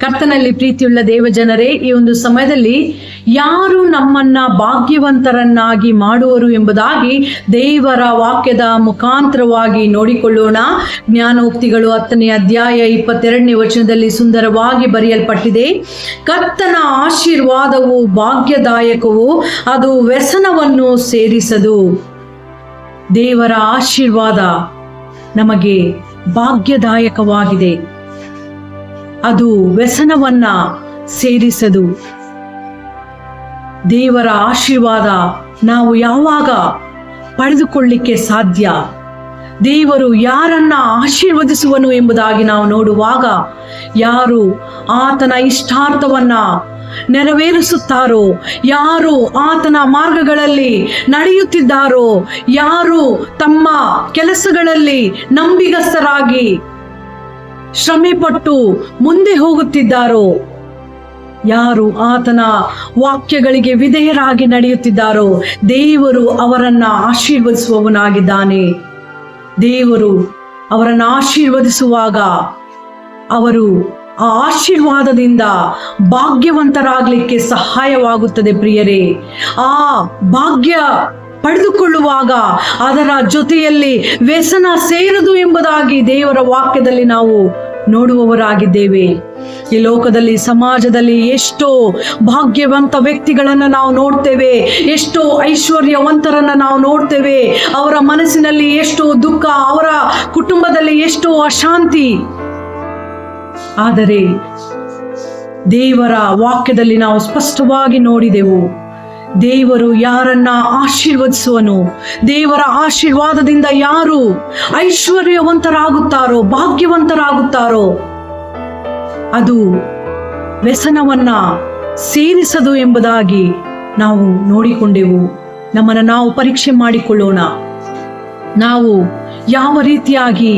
ಕರ್ತನಲ್ಲಿ ಪ್ರೀತಿಯುಳ್ಳ ದೇವಜನರೇ, ಈ ಒಂದು ಸಮಯದಲ್ಲಿ ಯಾರು ನಮ್ಮನ್ನ ಭಾಗ್ಯವಂತರನ್ನಾಗಿ ಮಾಡುವರು ಎಂಬುದಾಗಿ ದೇವರ ವಾಕ್ಯದ ಮುಖಾಂತರವಾಗಿ ನೋಡಿಕೊಳ್ಳೋಣ. ಜ್ಞಾನೋಕ್ತಿಗಳು 10ನೇ ಅಧ್ಯಾಯ 22ನೇ ವಚನದಲ್ಲಿ ಸುಂದರವಾಗಿ ಬರೆಯಲ್ಪಟ್ಟಿದೆ. ಕರ್ತನ ಆಶೀರ್ವಾದವು ಭಾಗ್ಯದಾಯಕವು, ಅದು ವ್ಯಸನವನ್ನು ಸೇರಿಸದು. ದೇವರ ಆಶೀರ್ವಾದ ನಮಗೆ ಭಾಗ್ಯದಾಯಕವಾಗಿದೆ, ಅದು ವ್ಯಸನವನ್ನ ಸೇರಿಸದು. ದೇವರ ಆಶೀರ್ವಾದ ನಾವು ಯಾವಾಗ ಪಡೆದುಕೊಳ್ಳಿಕ್ಕೆ ಸಾಧ್ಯ? ದೇವರು ಯಾರನ್ನ ಆಶೀರ್ವದಿಸುವನು ಎಂಬುದಾಗಿ ನಾವು ನೋಡುವಾಗ, ಯಾರು ಆತನ ಇಷ್ಟಾರ್ಥವನ್ನ ನೆರವೇರಿಸುತ್ತಾರೋ, ಯಾರು ಆತನ ಮಾರ್ಗಗಳಲ್ಲಿ ನಡೆಯುತ್ತಿದ್ದಾರೋ, ಯಾರು ತಮ್ಮ ಕೆಲಸಗಳಲ್ಲಿ ನಂಬಿಗಸ್ತರಾಗಿ ಶ್ರಮೆಪಟ್ಟು ಮುಂದೆ ಹೋಗುತ್ತಿದ್ದಾರೋ, ಯಾರು ಆತನ ವಾಕ್ಯಗಳಿಗೆ ವಿಧೇಯರಾಗಿ ನಡೆಯುತ್ತಿದ್ದಾರೋ, ದೇವರು ಅವರನ್ನ ಆಶೀರ್ವದಿಸುವವನಾಗಿದ್ದಾನೆ. ದೇವರು ಅವರನ್ನು ಆಶೀರ್ವದಿಸುವಾಗ ಅವರು ಆ ಆಶೀರ್ವಾದದಿಂದ ಭಾಗ್ಯವಂತರಾಗಲಿಕ್ಕೆ ಸಹಾಯವಾಗುತ್ತದೆ. ಪ್ರಿಯರೇ, ಆ ಭಾಗ್ಯ ಪಡೆದುಕೊಳ್ಳುವಾಗ ಅದರ ಜೊತೆಯಲ್ಲಿ ವ್ಯಸನ ಸೇರದು ಎಂಬುದಾಗಿ ದೇವರ ವಾಕ್ಯದಲ್ಲಿ ನಾವು ನೋಡುವವರಾಗಿದ್ದೇವೆ. ಈ ಲೋಕದಲ್ಲಿ, ಸಮಾಜದಲ್ಲಿ ಎಷ್ಟೋ ಭಾಗ್ಯವಂತ ವ್ಯಕ್ತಿಗಳನ್ನು ನಾವು ನೋಡ್ತೇವೆ, ಎಷ್ಟೋ ಐಶ್ವರ್ಯವಂತರನ್ನು ನಾವು ನೋಡ್ತೇವೆ. ಅವರ ಮನಸ್ಸಿನಲ್ಲಿ ಎಷ್ಟೋ ದುಃಖ, ಅವರ ಕುಟುಂಬದಲ್ಲಿ ಎಷ್ಟೋ ಅಶಾಂತಿ. ಆದರೆ ದೇವರ ವಾಕ್ಯದಲ್ಲಿ ನಾವು ಸ್ಪಷ್ಟವಾಗಿ ನೋಡಿದೆವು, ದೇವರು ಯಾರನ್ನ ಆಶೀರ್ವದಿಸುವನು, ದೇವರ ಆಶೀರ್ವಾದದಿಂದ ಯಾರು ಐಶ್ವರ್ಯವಂತರಾಗುತ್ತಾರೋ, ಭಾಗ್ಯವಂತರಾಗುತ್ತಾರೋ, ಅದು ವ್ಯಸನವನ್ನ ಸೇರಿಸದು ಎಂಬುದಾಗಿ ನಾವು ನೋಡಿಕೊಂಡೆವು. ನಮ್ಮನ್ನು ನಾವು ಪರೀಕ್ಷೆ ಮಾಡಿಕೊಳ್ಳೋಣ. ನಾವು ಯಾವ ರೀತಿಯಾಗಿ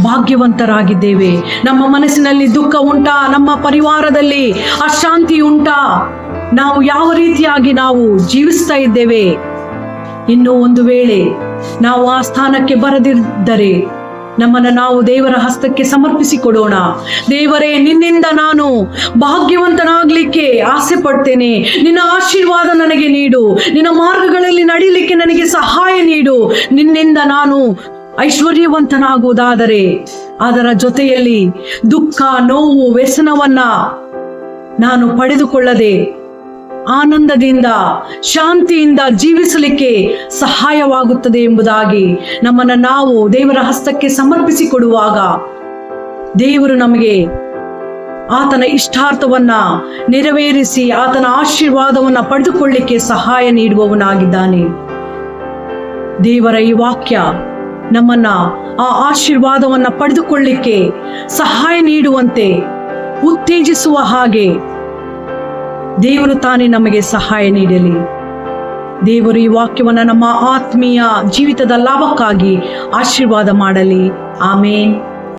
ಭಾಗ್ಯವಂತರಾಗಿದ್ದೇವೆ? ನಮ್ಮ ಮನಸ್ಸಿನಲ್ಲಿ ದುಃಖ ಉಂಟಾ? ನಮ್ಮ ಪರಿವಾರದಲ್ಲಿ ಅಶಾಂತಿ ಉಂಟಾ? ನಾವು ಯಾವ ರೀತಿಯಾಗಿ ನಾವು ಜೀವಿಸ್ತಾ ಇದ್ದೇವೆ? ಇನ್ನು ಒಂದು ವೇಳೆ ನಾವು ಆ ಸ್ಥಾನಕ್ಕೆ ಬರದಿದ್ದರೆ ನಮ್ಮನ್ನು ನಾವು ದೇವರ ಹಸ್ತಕ್ಕೆ ಸಮರ್ಪಿಸಿಕೊಡೋಣ. ದೇವರೇ, ನಿನ್ನಿಂದ ನಾನು ಭಾಗ್ಯವಂತನಾಗಲಿಕ್ಕೆ ಆಸೆ ಪಡ್ತೇನೆ. ನಿನ್ನ ಆಶೀರ್ವಾದ ನನಗೆ ನೀಡು, ನಿನ್ನ ಮಾರ್ಗಗಳಲ್ಲಿ ನಡೀಲಿಕ್ಕೆ ನನಗೆ ಸಹಾಯ ನೀಡು. ನಿನ್ನಿಂದ ನಾನು ಐಶ್ವರ್ಯವಂತನಾಗುವುದಾದರೆ ಅದರ ಜೊತೆಯಲ್ಲಿ ದುಃಖ, ನೋವು, ವ್ಯಸನವನ್ನ ನಾನು ಪಡೆದುಕೊಳ್ಳದೆ ಆನಂದದಿಂದ, ಶಾಂತಿಯಿಂದ ಜೀವಿಸಲಿಕ್ಕೆ ಸಹಾಯವಾಗುತ್ತದೆ ಎಂಬುದಾಗಿ ನಮ್ಮನ್ನು ನಾವು ದೇವರ ಹಸ್ತಕ್ಕೆ ಸಮರ್ಪಿಸಿಕೊಡುವಾಗ ದೇವರು ನಮಗೆ ಆತನ ಇಷ್ಟಾರ್ಥವನ್ನ ನೆರವೇರಿಸಿ ಆತನ ಆಶೀರ್ವಾದವನ್ನ ಪಡೆದುಕೊಳ್ಳಿಕ್ಕೆ ಸಹಾಯ ನೀಡುವವನಾಗಿದ್ದಾನೆ. ದೇವರ ಈ ವಾಕ್ಯ ನಮ್ಮನ್ನ ಆ ಆಶೀರ್ವಾದವನ್ನ ಪಡೆದುಕೊಳ್ಳಿಕ್ಕೆ ಸಹಾಯ ನೀಡುವಂತೆ ಉತ್ತೇಜಿಸುವ ಹಾಗೆ ದೇವರು ತಾನೇ ನಮಗೆ ಸಹಾಯ ನೀಡಲಿ. ದೇವರು ಈ ವಾಕ್ಯವನ್ನು ನಮ್ಮ ಆತ್ಮೀಯ ಜೀವಿತದ ಲಾಭಕ್ಕಾಗಿ ಆಶೀರ್ವಾದ ಮಾಡಲಿ. ಆಮೇನ್.